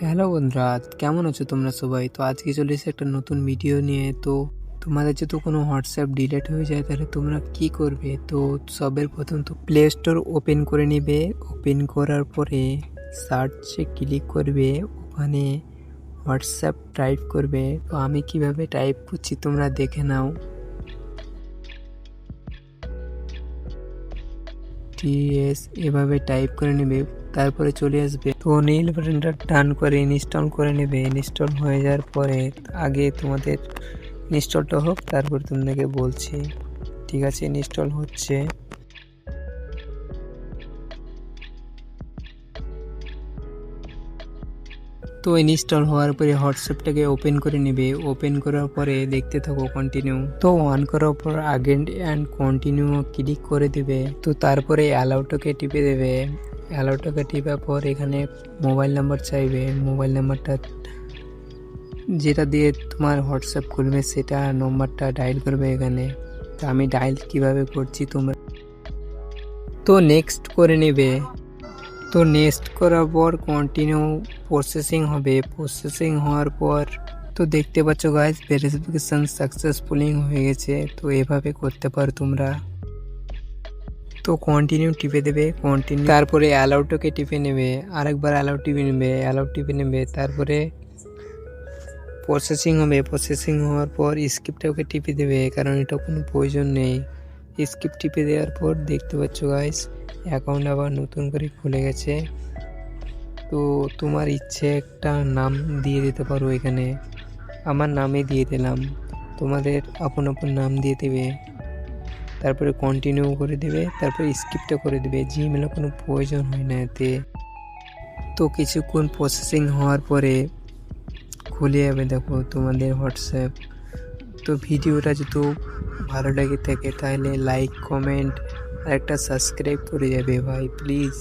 Hello বন্ধুরা, কেমন আছো তোমরা সবাই? তো আজকে চলে এসেছি একটা নতুন ভিডিও নিয়ে। তো তোমাদের যদি কোনো হোয়াটসঅ্যাপ ডিলিট হয়ে যায় তাহলে তোমরা কি করবে? তো সবের প্রথম তো প্লে স্টোর ওপেন করে নেবে। ওপেন করার পরে সার্চে ক্লিক করবে, ওখানে হোয়াটসঅ্যাপ টাইপ করবে। তো আমি কিভাবে টাইপ করছি তোমরা দেখে নাও। টিএস এভাবে টাইপ করে নেবে, তারপরে চলে আসবে। তো নীল বাটনটা টান করে ইনস্টল করে নেবে। ইনস্টল হয়ে যাওয়ার পরে আগে তোমাদের ইনস্টলটা হোক, তারপর তোমাদেরকে বলছি। ঠিক আছে, ইনস্টল হচ্ছে। তো ইনস্টল হওয়ার পরে হোয়াটসঅ্যাপটাকে ওপেন করে নেবে। ওপেন করার পরে দেখতে থাকো কন্টিনিউ। তো অন করার পর আগেন অ্যান্ড কন্টিনিউ ক্লিক করে দেবে। তো তারপরে অ্যালাউটাকে টিপে দেবে। অ্যালাউটাকে টিপার পর এখানে মোবাইল নাম্বার চাইবে। মোবাইল নাম্বারটা যেটা দিয়ে তোমার হোয়াটসঅ্যাপ খুলবে সেটা নম্বরটা ডায়াল করবে এখানে। তো আমি ডায়াল কিভাবে করছি তোমরা তো নেক্সট করে নেবে। তো নেক্সট করার পর কন্টিনিউ প্রসেসিং হবে। প্রসেসিং হওয়ার পর তো দেখতে পাচ্ছ গাইস, ভেরিফিকেশন সাকসেসফুলি হয়ে গেছে। তো এভাবে করতে পারো তোমরা। তো কন্টিনিউ টিপে দেবে, কন্টিনিউ, তারপরে অ্যালাউটাকে টিপে নেবে। আরেকবার অ্যালাউ টিপে নেবে, অ্যালাউ টিপে নেবে। তারপরে প্রসেসিং হবে। প্রসেসিং হওয়ার পর স্ক্রিপ্টটাকে টিপে দেবে, কারণ এটা কোনো প্রয়োজন নেই। স্ক্রিপ্ট টিপে দেওয়ার পর দেখতে পাচ্ছ গাইস, অ্যাকাউন্ট আবার নতুন করে খুলে গেছে। তো তোমার ইচ্ছে একটা নাম দিয়ে দিতে পারো এখানে। আমার নামে দিয়ে দিলাম, তোমাদের আপন আপন নাম দিয়ে দেবে। তারপরে কন্টিনিউ করে দেবে, তারপরে স্ক্রিপ্টটা করে দেবে। জিমেলের কোনো প্রয়োজন হয় না এতে। তো কিছুক্ষণ প্রসেসিং হওয়ার পরে খুলে যাবে, দেখো তোমাদের হোয়াটসঅ্যাপ। তো ভিডিওটা যদি ভালো লাগে থাকে তাহলে লাইক, কমেন্ট আর একটা সাবস্ক্রাইব করে যাবে ভাই, প্লিজ।